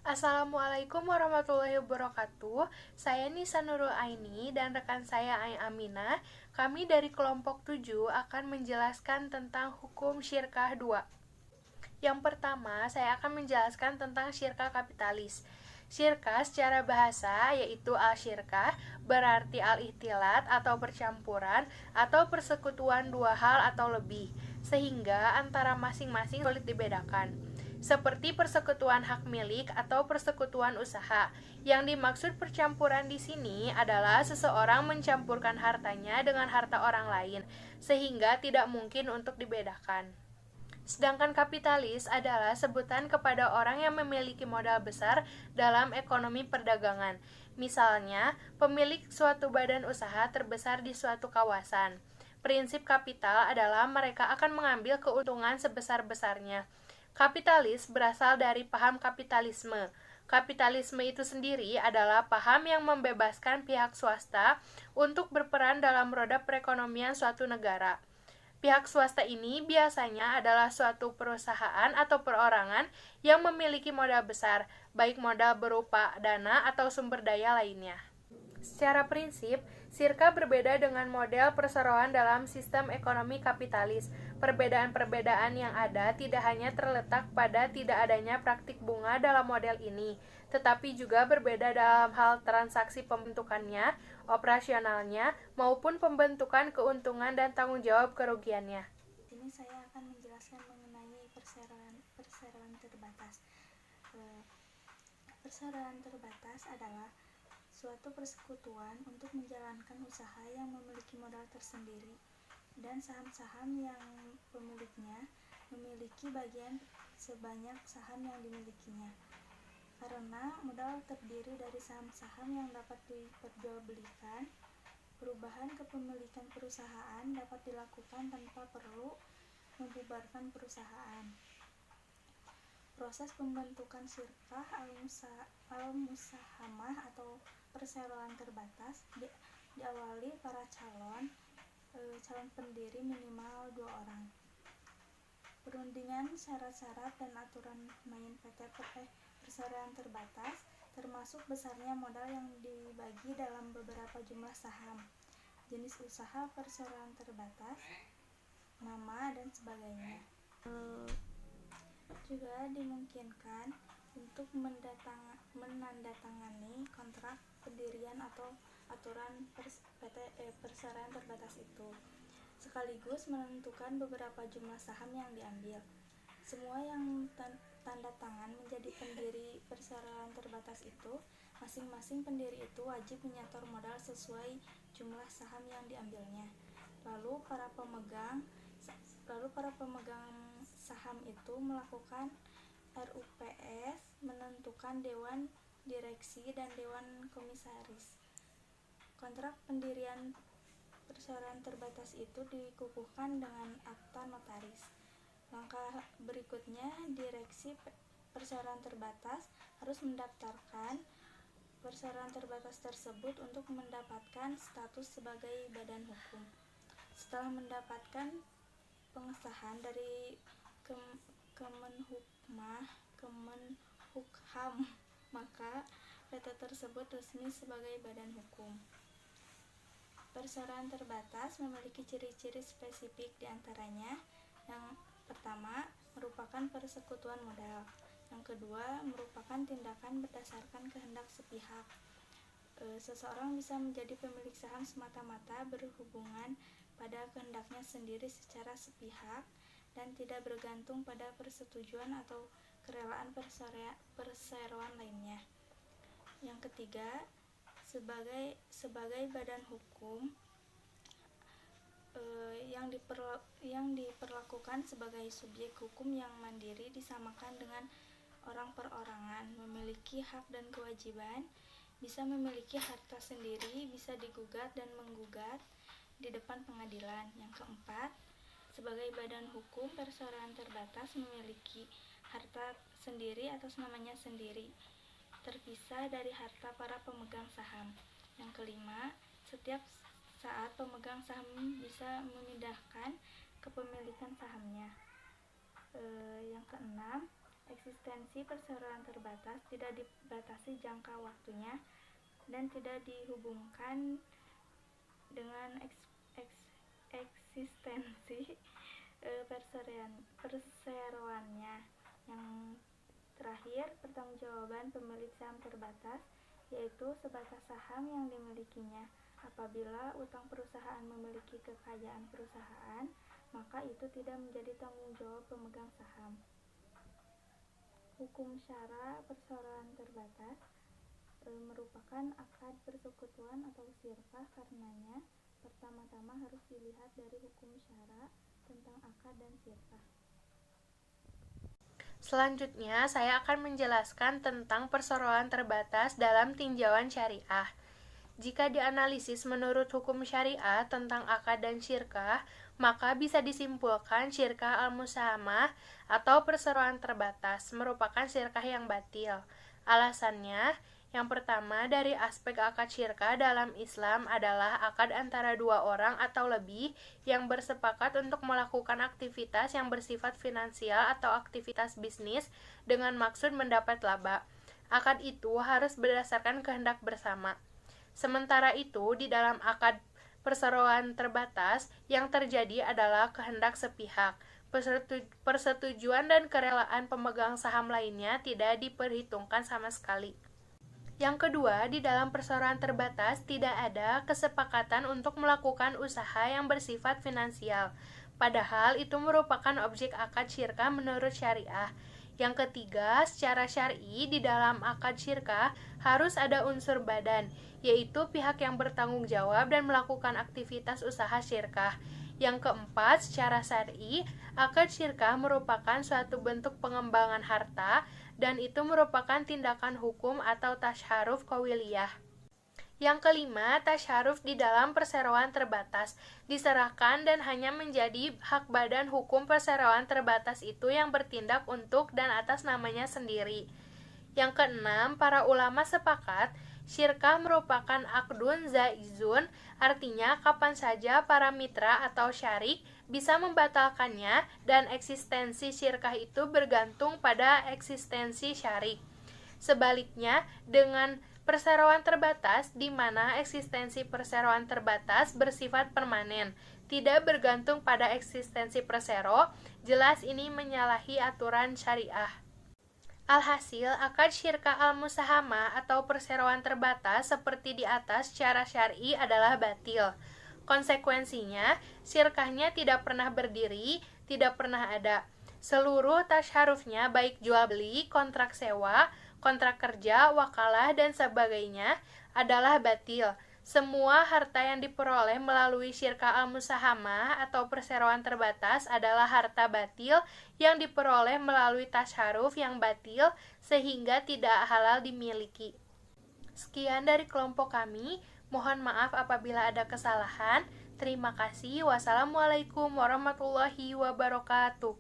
Assalamualaikum warahmatullahi wabarakatuh. Saya Nisa Nurul Aini dan rekan saya Ai Aminah. Kami dari kelompok 7 akan menjelaskan tentang hukum syirkah 2. Yang pertama, saya akan menjelaskan tentang syirkah kapitalis. Syirkah secara bahasa yaitu al-syirkah berarti al-ihtilat atau percampuran atau persekutuan dua hal atau lebih, sehingga antara masing-masing sulit dibedakan. Seperti persekutuan hak milik atau persekutuan usaha. Yang dimaksud percampuran di sini adalah seseorang mencampurkan hartanya dengan harta orang lain, sehingga tidak mungkin untuk dibedakan. Sedangkan kapitalis adalah sebutan kepada orang yang memiliki modal besar dalam ekonomi perdagangan. Misalnya, pemilik suatu badan usaha terbesar di suatu kawasan. Prinsip kapital adalah mereka akan mengambil keuntungan sebesar-besarnya. Kapitalis berasal dari paham kapitalisme. Kapitalisme itu sendiri adalah paham yang membebaskan pihak swasta untuk berperan dalam roda perekonomian suatu negara. Pihak swasta ini biasanya adalah suatu perusahaan atau perorangan yang memiliki modal besar, baik modal berupa dana atau sumber daya lainnya. Secara prinsip, syirkah berbeda dengan model perseroan dalam sistem ekonomi kapitalis. Perbedaan-perbedaan yang ada tidak hanya terletak pada tidak adanya praktik bunga dalam model ini, tetapi juga berbeda dalam hal transaksi pembentukannya, operasionalnya, maupun pembentukan keuntungan dan tanggung jawab kerugiannya. Ini saya akan menjelaskan mengenai perseroan terbatas. Perseroan terbatas adalah suatu persekutuan untuk menjalankan usaha yang memiliki modal tersendiri dan saham-saham yang pemiliknya memiliki bagian sebanyak saham yang dimilikinya. Karena modal terdiri dari saham-saham yang dapat diperjualbelikan, perubahan kepemilikan perusahaan dapat dilakukan tanpa perlu membubarkan perusahaan. Proses pembentukan syirkah al-musahamah atau perseroan terbatas diawali para calon pendiri minimal 2 orang. Perundingan syarat-syarat dan aturan main PT perseroan terbatas termasuk besarnya modal yang dibagi dalam beberapa jumlah saham, jenis usaha perseroan terbatas, nama, dan sebagainya. Juga dimungkinkan untuk menandatangani kontrak pendirian atau aturan perseroan terbatas itu, sekaligus menentukan beberapa jumlah saham yang diambil. Semua yang tanda tangan menjadi pendiri perseroan terbatas itu, masing-masing pendiri itu wajib menyetor modal sesuai jumlah saham yang diambilnya. Lalu para pemegang saham itu melakukan RUPS, menentukan dewan direksi dan dewan komisaris. Kontrak pendirian perseroan terbatas itu dikukuhkan dengan akta notaris. Langkah berikutnya, direksi perseroan terbatas harus mendaftarkan perseroan terbatas tersebut untuk mendapatkan status sebagai badan hukum. Setelah mendapatkan pengesahan dari Kemenhukham, maka PT tersebut resmi sebagai badan hukum. Perseroan terbatas memiliki ciri-ciri spesifik diantaranya. Yang pertama, merupakan persekutuan modal. Yang kedua, merupakan tindakan berdasarkan kehendak sepihak. Seseorang bisa menjadi pemilik saham semata-mata berhubungan pada kehendaknya sendiri secara sepihak dan tidak bergantung pada persetujuan atau kerelaan perseroan lainnya. Yang ketiga, sebagai badan hukum yang diperlakukan sebagai subjek hukum yang mandiri, disamakan dengan orang perorangan, memiliki hak dan kewajiban, bisa memiliki harta sendiri, bisa digugat dan menggugat di depan pengadilan. Yang keempat, sebagai badan hukum, perseroan terbatas memiliki harta sendiri atas namanya sendiri, terpisah dari harta para pemegang saham. Yang kelima, setiap saat pemegang saham bisa memindahkan kepemilikan sahamnya. Yang keenam, Eksistensi perseroan terbatas tidak dibatasi jangka waktunya dan tidak dihubungkan dengan eksistensi perseroannya. Yang terakhir, pertanggungjawaban pemilik saham terbatas, yaitu sebatas saham yang dimilikinya. Apabila utang perusahaan memiliki kekayaan perusahaan, maka itu tidak menjadi tanggung jawab pemegang saham. Hukum syara perseroan terbatas merupakan akad persekutuan atau syirkah. Karenanya, pertama-tama harus dilihat dari hukum syara tentang akad dan syirkah. Selanjutnya, saya akan menjelaskan tentang perseroan terbatas dalam tinjauan syariah. Jika dianalisis menurut hukum syariah tentang akad dan syirkah, maka bisa disimpulkan syirkah al-musahamah atau perseroan terbatas merupakan syirkah yang batil. Alasannya, yang pertama dari aspek akad syirkah dalam Islam adalah akad antara dua orang atau lebih yang bersepakat untuk melakukan aktivitas yang bersifat finansial atau aktivitas bisnis dengan maksud mendapat laba. Akad itu harus berdasarkan kehendak bersama. Sementara itu, di dalam akad perseroan terbatas, yang terjadi adalah kehendak sepihak. Persetujuan dan kerelaan pemegang saham lainnya tidak diperhitungkan sama sekali. Yang kedua, di dalam perseroan terbatas tidak ada kesepakatan untuk melakukan usaha yang bersifat finansial, padahal itu merupakan objek akad syirkah menurut syariah. Yang ketiga, secara syar'i di dalam akad syirkah harus ada unsur badan, yaitu pihak yang bertanggung jawab dan melakukan aktivitas usaha syirkah. Yang keempat, secara syar'i, akad syirkah merupakan suatu bentuk pengembangan harta dan itu merupakan tindakan hukum atau tasyaruf qawiliyah. Yang kelima, tasyaruf di dalam perseroan terbatas diserahkan dan hanya menjadi hak badan hukum perseroan terbatas itu yang bertindak untuk dan atas namanya sendiri. Yang keenam, para ulama sepakat syirkah merupakan akdun zaizun, artinya kapan saja para mitra atau syarik bisa membatalkannya dan eksistensi syirkah itu bergantung pada eksistensi syarik. Sebaliknya, dengan perseroan terbatas, di mana eksistensi perseroan terbatas bersifat permanen, tidak bergantung pada eksistensi persero, jelas ini menyalahi aturan syariah. Alhasil, akad syirkah al-musahamah atau perseroan terbatas seperti di atas secara syar'i adalah batil. Konsekuensinya, syirkahnya tidak pernah berdiri, tidak pernah ada. Seluruh tasyarufnya baik jual beli, kontrak sewa, kontrak kerja, wakalah, dan sebagainya adalah batil. Semua harta yang diperoleh melalui syirkah al-musahamah atau perseroan terbatas adalah harta batil yang diperoleh melalui tasyaruf yang batil sehingga tidak halal dimiliki. Sekian dari kelompok kami. Mohon maaf apabila ada kesalahan. Terima kasih. Wassalamualaikum warahmatullahi wabarakatuh.